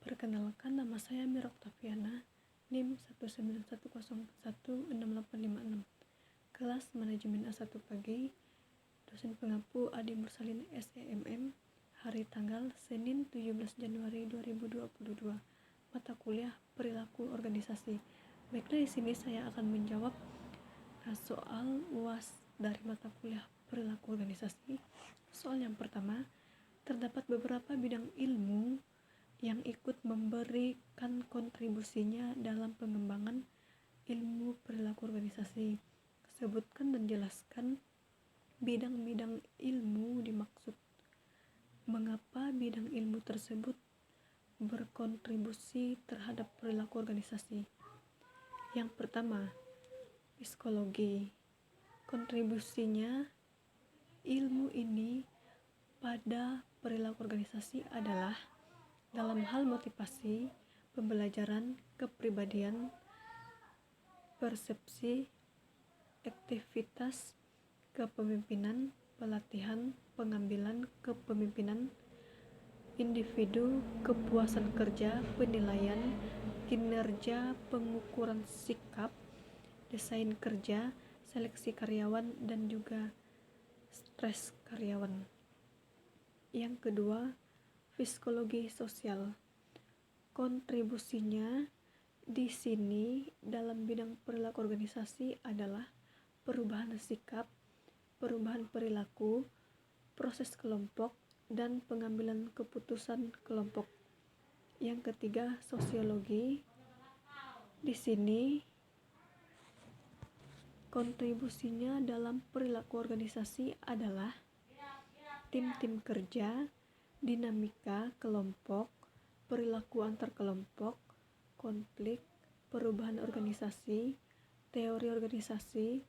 Perkenalkan, nama saya Mira Oktaviana, NIM 191016856, kelas manajemen A1 pagi, dosen pengampu Adi Mursalin SEMM, hari tanggal Senin 17 Januari 2022, mata kuliah perilaku organisasi. Baiklah, di sini saya akan menjawab soal UAS dari mata kuliah perilaku organisasi. Soal yang pertama, terdapat beberapa bidang ilmu yang ikut memberikan kontribusinya dalam pengembangan ilmu perilaku organisasi. Sebutkan dan jelaskan bidang-bidang ilmu dimaksud. Mengapa bidang ilmu tersebut berkontribusi terhadap perilaku organisasi? Yang pertama, psikologi. Kontribusinya ilmu ini pada perilaku organisasi adalah dalam hal motivasi, pembelajaran, kepribadian, persepsi, aktivitas, kepemimpinan, pelatihan, pengambilan kepemimpinan, individu, kepuasan kerja, penilaian, kinerja, pengukuran sikap, desain kerja, seleksi karyawan, dan juga stres karyawan. Yang kedua, psikologi sosial. Kontribusinya di sini dalam bidang perilaku organisasi adalah perubahan sikap, perubahan perilaku, proses kelompok, dan pengambilan keputusan kelompok. Yang ketiga, sosiologi. Di sini kontribusinya dalam perilaku organisasi adalah tim-tim kerja, dinamika kelompok, perilaku antar kelompok, konflik, perubahan organisasi, teori organisasi,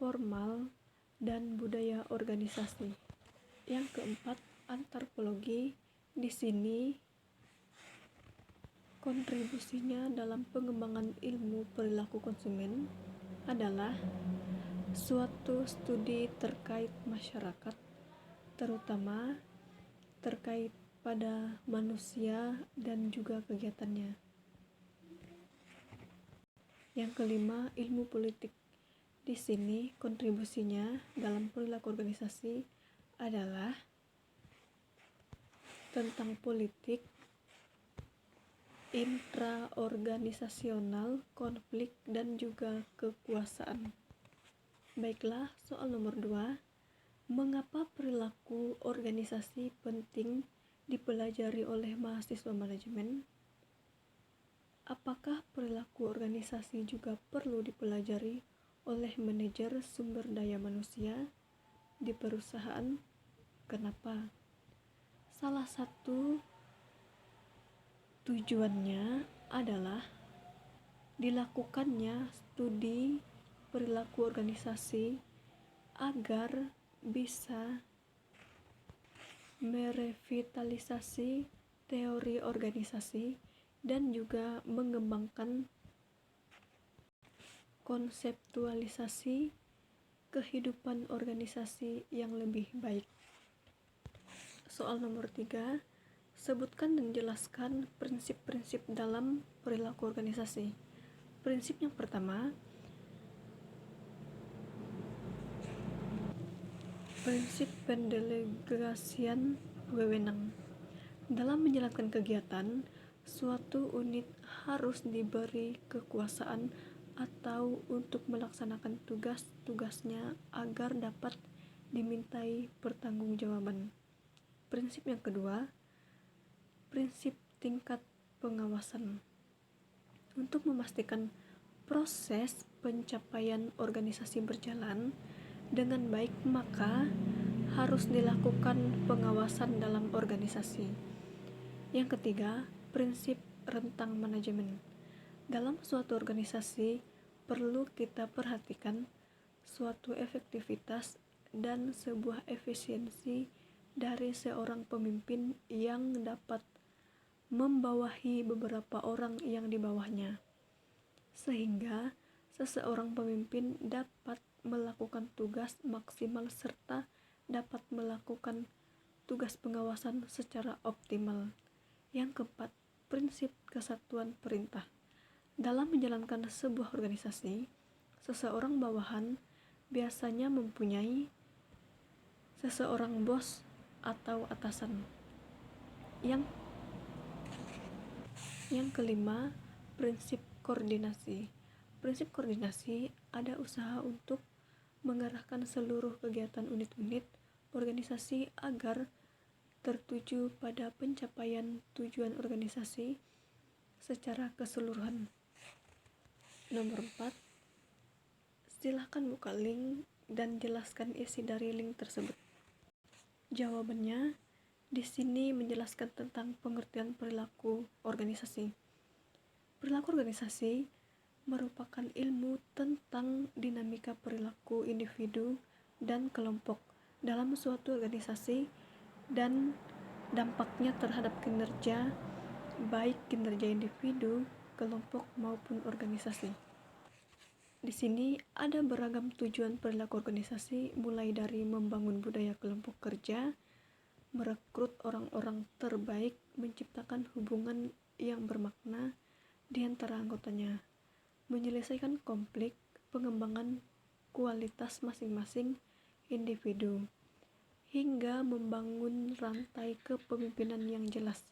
formal, dan budaya organisasi. Yang keempat, antropologi. Di sini kontribusinya dalam pengembangan ilmu perilaku konsumen adalah suatu studi terkait masyarakat, terutama terkait pada manusia dan juga kegiatannya. Yang kelima, ilmu politik. Di sini kontribusinya dalam perilaku organisasi adalah tentang politik, intraorganisasional, konflik, dan juga kekuasaan. Baiklah, soal nomor 2. Mengapa perilaku organisasi penting dipelajari oleh mahasiswa manajemen? Apakah perilaku organisasi juga perlu dipelajari oleh manajer sumber daya manusia di perusahaan? Kenapa? Salah satu tujuannya adalah dilakukannya studi perilaku organisasi agar bisa merevitalisasi teori organisasi dan juga mengembangkan konseptualisasi kehidupan organisasi yang lebih baik. Soal nomor 3, sebutkan dan jelaskan prinsip-prinsip dalam perilaku organisasi. Prinsip yang pertama, prinsip pendelegasian wewenang. Dalam menjalankan kegiatan, suatu unit harus diberi kekuasaan atau untuk melaksanakan tugas-tugasnya agar dapat dimintai pertanggungjawaban. Prinsip yang kedua, prinsip tingkat pengawasan. Untuk memastikan proses pencapaian organisasi berjalan dengan baik, maka harus dilakukan pengawasan dalam organisasi. Yang ketiga, prinsip rentang manajemen. Dalam suatu organisasi perlu kita perhatikan suatu efektivitas dan sebuah efisiensi dari seorang pemimpin yang dapat membawahi beberapa orang yang di bawahnya, sehingga seseorang pemimpin dapat melakukan tugas maksimal serta dapat melakukan tugas pengawasan secara optimal. Yang keempat, prinsip kesatuan perintah. Dalam menjalankan sebuah organisasi, seseorang bawahan biasanya mempunyai seseorang bos atau atasan. Yang kelima, prinsip koordinasi. Prinsip koordinasi ada usaha untuk mengarahkan seluruh kegiatan unit-unit organisasi agar tertuju pada pencapaian tujuan organisasi secara keseluruhan. Nomor 4, silahkan buka link dan jelaskan isi dari link tersebut. Jawabannya, di sini menjelaskan tentang pengertian perilaku organisasi. Perilaku organisasi merupakan ilmu tentang dinamika perilaku individu dan kelompok dalam suatu organisasi dan dampaknya terhadap kinerja, baik kinerja individu, kelompok maupun organisasi. Di sini ada beragam tujuan perilaku organisasi, mulai dari membangun budaya kelompok kerja, merekrut orang-orang terbaik, menciptakan hubungan yang bermakna di antara anggotanya, menyelesaikan konflik, pengembangan kualitas masing-masing individu, hingga membangun rantai kepemimpinan yang jelas.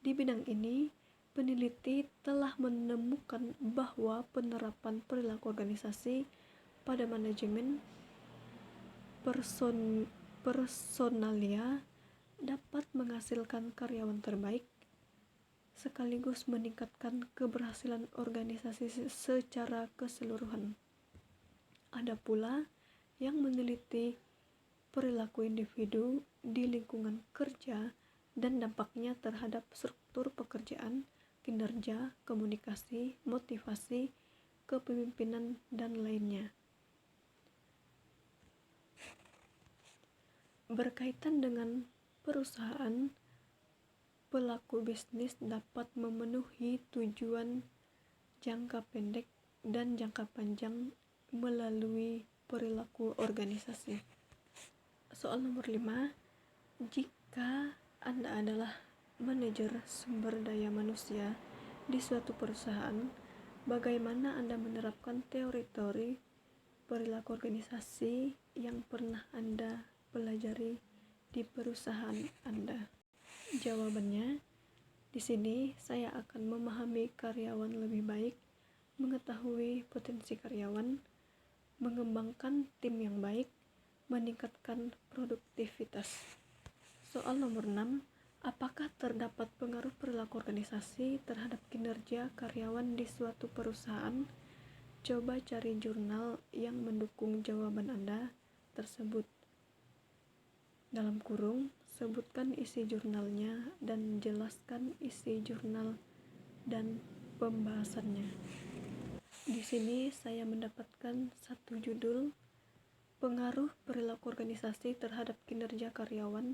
Di bidang ini, peneliti telah menemukan bahwa penerapan perilaku organisasi pada manajemen personalia dapat menghasilkan karyawan terbaik, sekaligus meningkatkan keberhasilan organisasi secara keseluruhan. Ada pula yang meneliti perilaku individu di lingkungan kerja dan dampaknya terhadap struktur pekerjaan, kinerja, komunikasi, motivasi, kepemimpinan, dan lainnya. Berkaitan dengan perusahaan, pelaku bisnis dapat memenuhi tujuan jangka pendek dan jangka panjang melalui perilaku organisasi. Soal nomor 5, jika Anda adalah manajer sumber daya manusia di suatu perusahaan, bagaimana Anda menerapkan teori-teori perilaku organisasi yang pernah Anda pelajari di perusahaan Anda? Jawabannya, di sini saya akan memahami karyawan lebih baik, mengetahui potensi karyawan, mengembangkan tim yang baik, meningkatkan produktivitas. Soal nomor 6, apakah terdapat pengaruh perilaku organisasi terhadap kinerja karyawan di suatu perusahaan? Coba cari jurnal yang mendukung jawaban Anda tersebut. Dalam kurung, sebutkan isi jurnalnya dan jelaskan isi jurnal dan pembahasannya. Di sini saya mendapatkan satu judul, pengaruh perilaku organisasi terhadap kinerja karyawan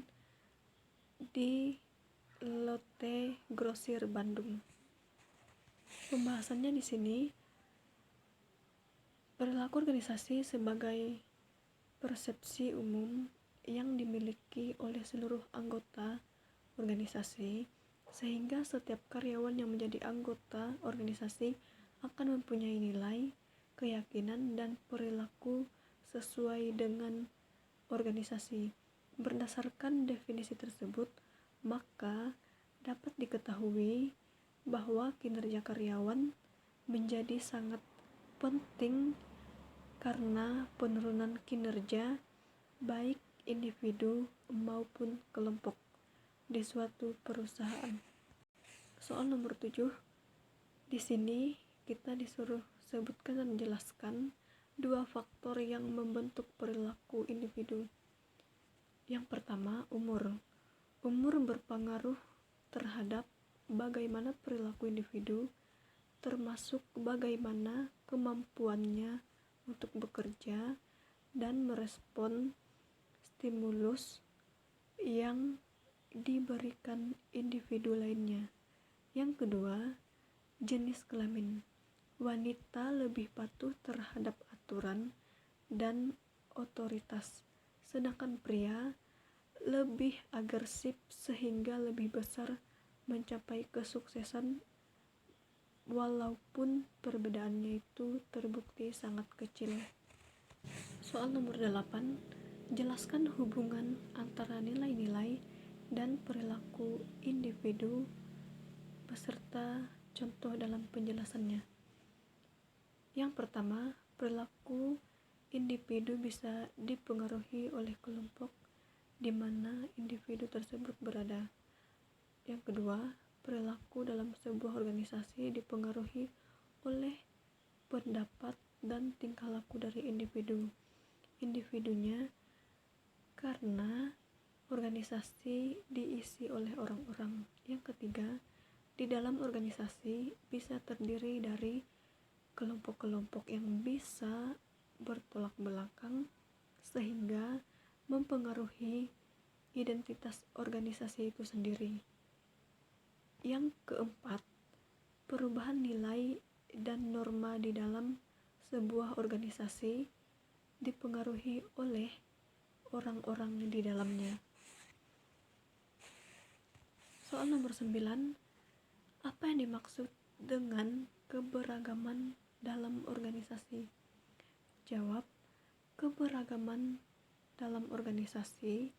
di Lotte Grosir Bandung. Pembahasannya di sini, perilaku organisasi sebagai persepsi umum yang dimiliki oleh seluruh anggota organisasi, sehingga setiap karyawan yang menjadi anggota organisasi akan mempunyai nilai, keyakinan, dan perilaku sesuai dengan organisasi. Berdasarkan definisi tersebut, maka dapat diketahui bahwa kinerja karyawan menjadi sangat penting karena penurunan kinerja baik individu maupun kelompok di suatu perusahaan. Soal nomor 7, di sini kita disuruh sebutkan dan jelaskan 2 faktor yang membentuk perilaku individu. Yang pertama, umur. Umur berpengaruh terhadap bagaimana perilaku individu, termasuk bagaimana kemampuannya untuk bekerja dan merespon stimulus yang diberikan individu lainnya. Yang kedua, jenis kelamin. Wanita lebih patuh terhadap aturan dan otoritas, sedangkan pria lebih agresif sehingga lebih besar mencapai kesuksesan walaupun perbedaannya itu terbukti sangat kecil. Soal nomor 8, jelaskan hubungan antara nilai-nilai dan perilaku individu beserta contoh dalam penjelasannya. Yang pertama, perilaku individu bisa dipengaruhi oleh kelompok di mana individu tersebut berada. Yang kedua, perilaku dalam sebuah organisasi dipengaruhi oleh pendapat dan tingkah laku dari individunya karena organisasi diisi oleh orang-orang. Yang ketiga, di dalam organisasi bisa terdiri dari kelompok-kelompok yang bisa bertolak belakang sehingga mempengaruhi identitas organisasi itu sendiri. Yang keempat, perubahan nilai dan norma di dalam sebuah organisasi dipengaruhi oleh orang-orang di dalamnya. Soal nomor 9, apa yang dimaksud dengan keberagaman dalam organisasi? Jawab, keberagaman dalam organisasi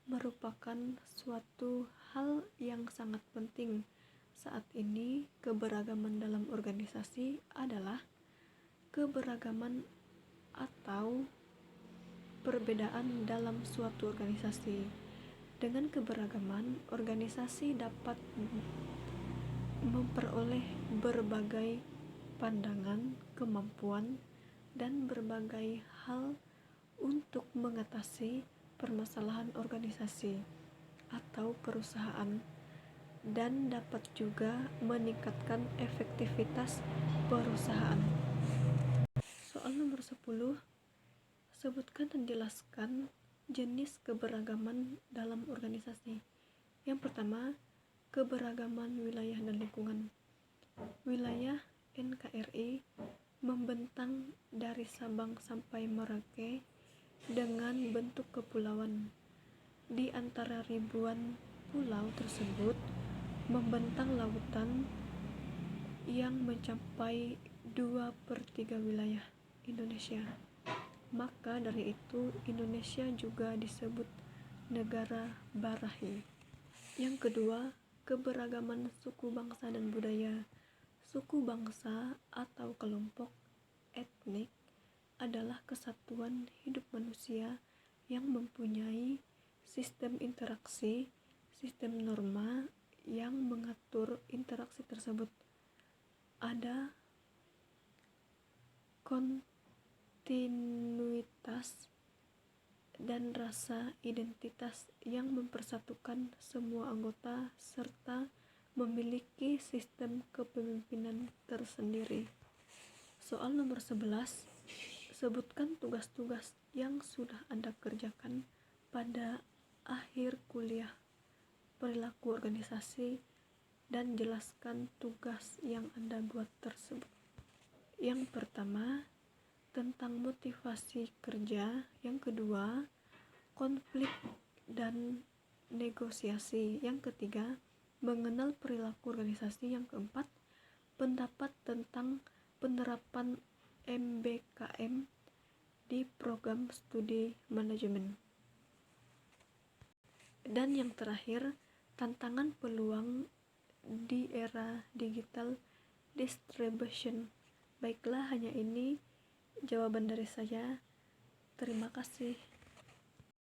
merupakan suatu hal yang sangat penting. Saat ini, keberagaman dalam organisasi adalah keberagaman atau perbedaan dalam suatu organisasi. Dengan keberagaman, organisasi dapat memperoleh berbagai pandangan, kemampuan, dan berbagai hal untuk mengatasi permasalahan organisasi atau perusahaan, dan dapat juga meningkatkan efektivitas perusahaan. Soal nomor 10, sebutkan dan jelaskan jenis keberagaman dalam organisasi. Yang pertama, keberagaman wilayah dan lingkungan. Wilayah NKRI membentang dari Sabang sampai Merauke dengan bentuk kepulauan. Di antara ribuan pulau tersebut membentang lautan yang mencapai 2/3 wilayah Indonesia. Maka dari itu Indonesia juga disebut negara barahi. Yang kedua, keberagaman suku bangsa dan budaya. Suku bangsa atau kelompok etnik adalah kesatuan hidup manusia yang mempunyai sistem interaksi, sistem norma yang mengatur interaksi tersebut. Ada kontinuitas dan rasa identitas yang mempersatukan semua anggota serta memiliki sistem kepemimpinan tersendiri. Soal nomor 11, sebutkan tugas-tugas yang sudah Anda kerjakan pada akhir kuliah perilaku organisasi dan jelaskan tugas yang Anda buat tersebut. Yang pertama, tentang motivasi kerja. Yang kedua, konflik dan negosiasi. Yang ketiga, mengenal perilaku organisasi. Yang keempat, pendapat tentang penerapan MBKM di program studi manajemen. Dan yang terakhir, tantangan peluang di era digital distribution. Baiklah, hanya ini jawaban dari saya. Terima kasih.